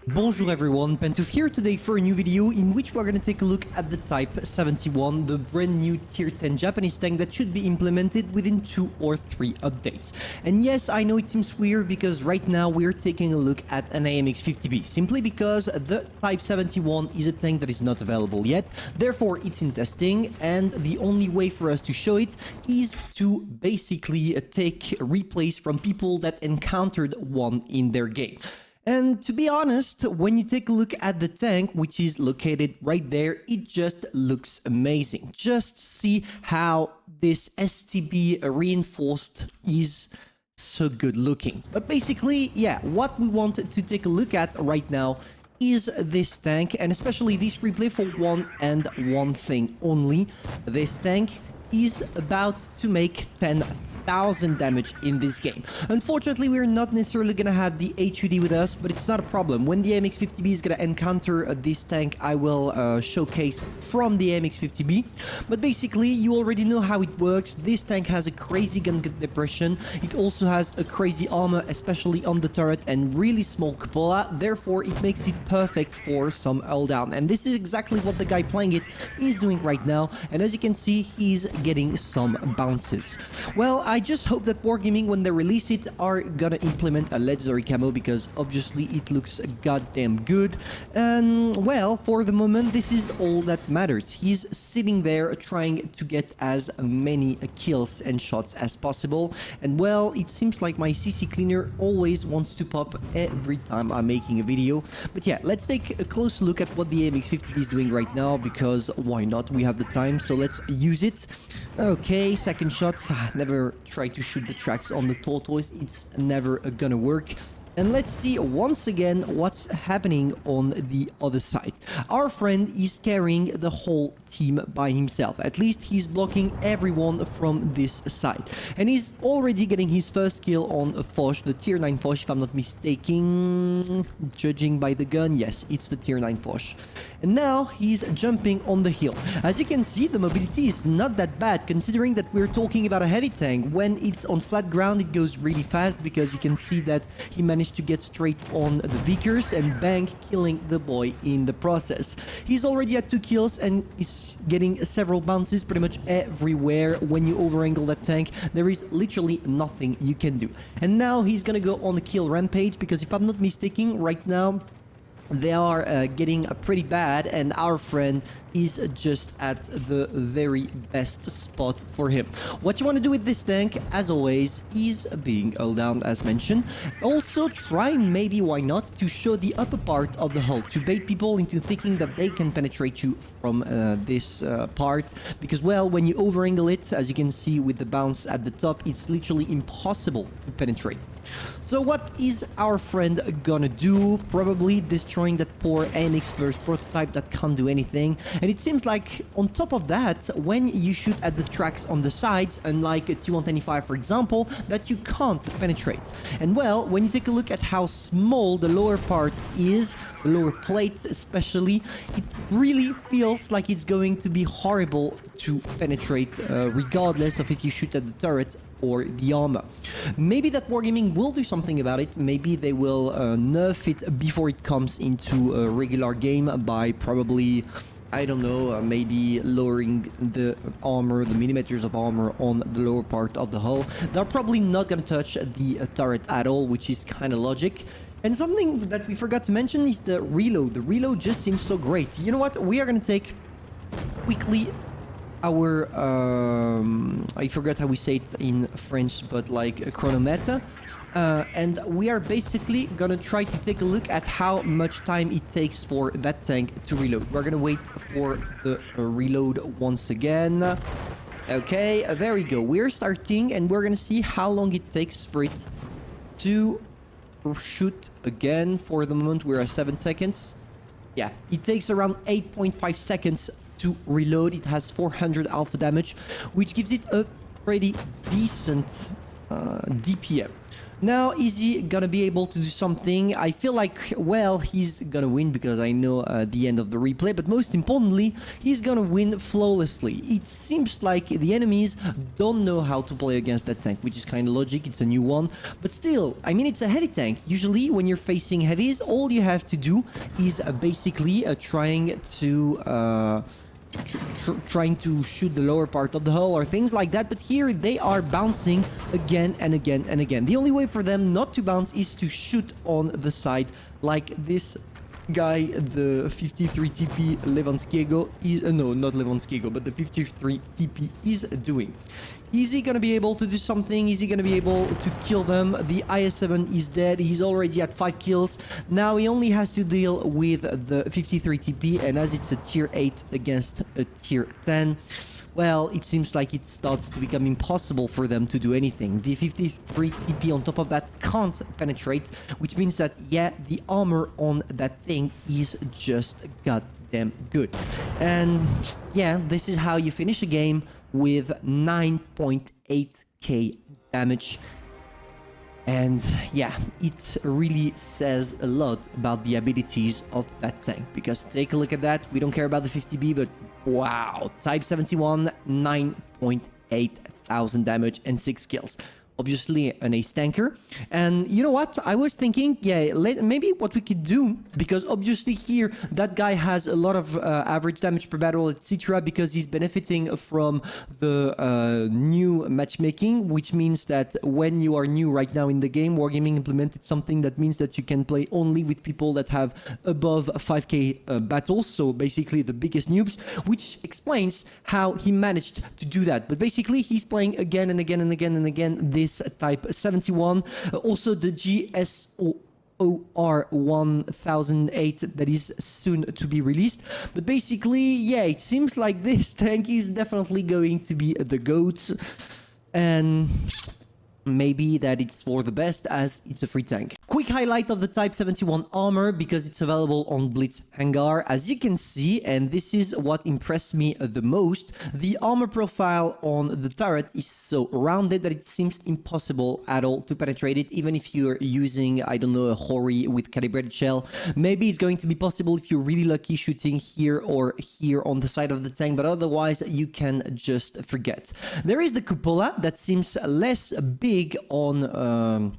Bonjour everyone, Pantoufleee here today for a new video in which we're going to take a look at the Type 71, the brand new tier 10 Japanese tank that should be implemented within 2 or 3 updates. And yes, I know it seems weird because right now we're taking a look at an AMX50B, simply because the Type 71 is a tank that is not available yet, therefore it's in testing, and the only way for us to show it is to basically take replays from people that encountered one in their game. And to be honest, when you take a look at the tank, which is located right there, it just looks amazing. Just see how this STB reinforced is so good looking. But basically, yeah, what we want to take a look at right now is this tank, and especially this replay for one thing only. This tank is about to make 10,000 damage in this game. Unfortunately, we're not necessarily gonna have the HUD with us, but it's not a problem. When the AMX50B is gonna encounter this tank, I will showcase from the AMX50B. But basically, you already know how it works. This tank has a crazy gun depression. It also has a crazy armor, especially on the turret, and really small cupola. Therefore, it makes it perfect for some hull down. And this is exactly what the guy playing it is doing right now. And as you can see, he's getting some bounces. Well, I just hope that Wargaming, when they release it, are gonna implement a legendary camo, because obviously it looks goddamn good. And well, for the moment, this is all that matters. He's sitting there trying to get as many kills and shots as possible. And well, it seems like my CC cleaner always wants to pop every time I'm making a video. But yeah, let's take a close look at what the AMX50B is doing right now, because why not? We have the time, so let's use it. Okay, second shot. Never try to shoot the tracks on the tortoise. It's never gonna work. And let's see once again what's happening on the other side. Our friend is carrying the whole team by himself. At least he's blocking everyone from this side. And he's already getting his first kill on a Foch, the tier 9 Foch, if I'm not mistaken. Judging by the gun, yes, it's the tier 9 Foch. And now he's jumping on the hill. As you can see, the mobility is not that bad, considering that we're talking about a heavy tank. When it's on flat ground, it goes really fast, because you can see that he managed to get straight on the Vickers and bang, killing the boy in the process. He's already at 2 kills and is getting several bounces pretty much everywhere. When you over-angle that tank, there is literally nothing you can do. And now he's gonna go on a kill rampage, because if I'm not mistaken, right now they are getting pretty bad, and our friend is just at the very best spot for him. What you want to do with this tank, as always, is being hull down, as mentioned. Also, try maybe, why not, to show the upper part of the hull, to bait people into thinking that they can penetrate you from this part, because, well, when you over-angle it, as you can see with the bounce at the top, it's literally impossible to penetrate. So what is our friend gonna do? Probably destroying that poor AMX first prototype that can't do anything. And it seems like, on top of that, when you shoot at the tracks on the sides, unlike a T10 for example, that you can't penetrate. And well, when you take a look at how small the lower part is, the lower plate especially, it really feels like it's going to be horrible to penetrate, regardless of if you shoot at the turret or the armor. Maybe that Wargaming will do something about it. Maybe they will nerf it before it comes into a regular game by probably, I don't know, maybe lowering the armor, the millimeters of armor on the lower part of the hull. They're probably not gonna touch the turret at all, which is kind of logic. And something that we forgot to mention is the reload. The reload just seems so great. You know what? We are gonna take quickly our I forgot how we say it in French, but like a chronometer, and we are basically gonna try to take a look at how much time it takes for that tank to reload. We're gonna wait for the reload once again. Okay, there we go. We're starting, and we're gonna see how long it takes for it to shoot again. For the moment, we're at 7 seconds. Yeah, it takes around 8.5 seconds to reload. It has 400 alpha damage, which gives it a pretty decent DPM. Now, is he gonna be able to do something? I feel like, well, he's gonna win because I know the end of the replay, but most importantly, he's gonna win flawlessly. It seems like the enemies don't know how to play against that tank, which is kind of logic. It's a new one, but still, I mean, it's a heavy tank. Usually, when you're facing heavies, all you have to do is basically trying to shoot the lower part of the hull or things like that, but here they are bouncing again and again and again. The only way for them not to bounce is to shoot on the side like this guy, the 53 TP Lewandowskiego is no, not Lewandowskiego, but the 53 TP is doing. Is he gonna be able to do something? Is he gonna be able to kill them? The IS-7 is dead. He's already at 5 kills. Now he only has to deal with the 53 TP, and as it's a tier 8 against a tier 10, well, it seems like it starts to become impossible for them to do anything. The 53 TP on top of that can't penetrate, which means that, yeah, the armor on that thing is just goddamn good. And yeah, this is how you finish a game with 9.8k damage. And yeah, it really says a lot about the abilities of that tank, because take a look at that. We don't care about the 50B, but wow, Type 71, 9.8 thousand damage and 6 kills. Obviously an ace tanker. And you know what, I was thinking, yeah, maybe what we could do, because obviously here that guy has a lot of average damage per battle, etc., because he's benefiting from the new matchmaking, which means that when you are new right now in the game, Wargaming implemented something that means that you can play only with people that have above 5k battles, so basically the biggest noobs, which explains how he managed to do that. But basically he's playing again and again and again and again this Type 71, also the GSOR 1008 that is soon to be released. But basically, yeah, it seems like this tank is definitely going to be the GOAT, and maybe that it's for the best as it's a free tank. Quick highlight of the Type 71 armor, because it's available on Blitz Hangar, as you can see, and this is what impressed me the most. The armor profile on the turret is so rounded that it seems impossible at all to penetrate it, even if you're using, I don't know, a Hori with calibrated shell. Maybe it's going to be possible if you're really lucky shooting here or here on the side of the tank, but otherwise you can just forget. There is the cupola that seems less big on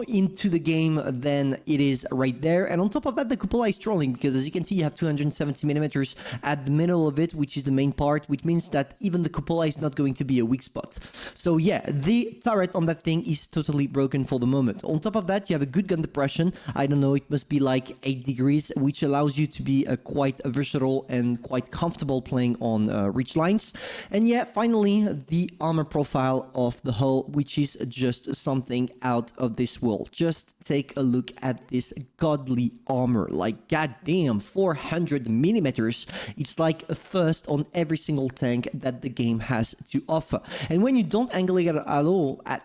into the game than it is right there. And on top of that, the cupola is trolling, because as you can see, you have 270 millimeters at the middle of it, which is the main part, which means that even the cupola is not going to be a weak spot. So yeah, the turret on that thing is totally broken for the moment. On top of that, you have a good gun depression. I don't know, it must be like 8 degrees, which allows you to be quite versatile and quite comfortable playing on reach lines. And yeah, finally, the armor profile of the hull, which is just something out of this world. Just take a look at this godly armor. Like, goddamn, 400 millimeters. It's like a first on every single tank that the game has to offer. And when you don't angle it at all, at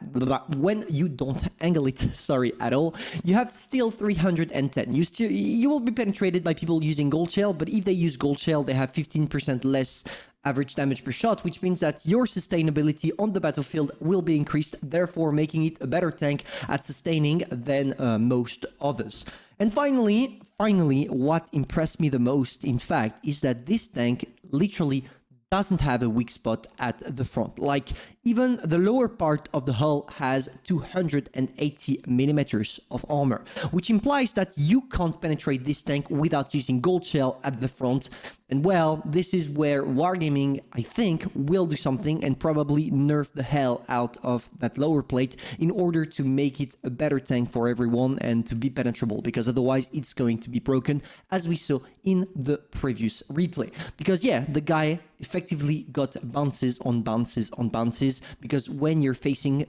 all, you have still 310. You will be penetrated by people using gold shell, but if they use gold shell, they have 15% less average damage per shot, which means that your sustainability on the battlefield will be increased, therefore making it a better tank at sustaining than most others. And finally, what impressed me the most, in fact, is that this tank literally doesn't have a weak spot at the front. Like, even the lower part of the hull has 280 millimeters of armor, which implies that you can't penetrate this tank without using gold shell at the front. And well, this is where Wargaming, I think, will do something and probably nerf the hell out of that lower plate in order to make it a better tank for everyone and to be penetrable, because otherwise it's going to be broken, as we saw in the previous replay. Because yeah, the guy effectively got bounces on bounces on bounces, because when you're facing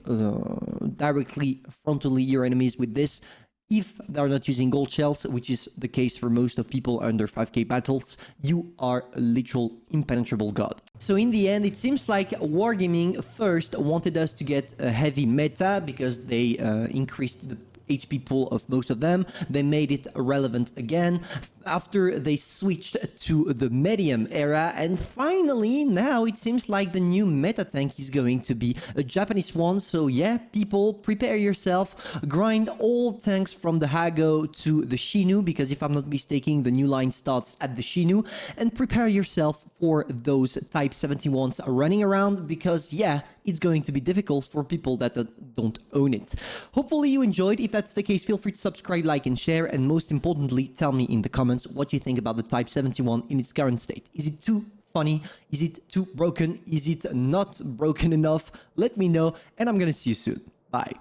directly frontally your enemies with this, if they're not using gold shells, which is the case for most of people under 5k battles, you are a literal impenetrable god. So in the end, it seems like Wargaming first wanted us to get a heavy meta, because they increased the HP pool of most of them. They made it relevant again after they switched to the medium era, and finally now it seems like the new meta tank is going to be a Japanese one. So yeah, people, prepare yourself, grind all tanks from the Hago to the Shinu, because if I'm not mistaken, the new line starts at the Shinu, and prepare yourself for those Type 71s running around, because yeah, it's going to be difficult for people that don't own it. Hopefully you enjoyed. If that's the case, feel free to subscribe, like, and share, and most importantly, tell me in the comments what you think about the Type 71 in its current state. Is it too funny? Is it too broken? Is it not broken enough? Let me know, and I'm gonna see you soon. Bye.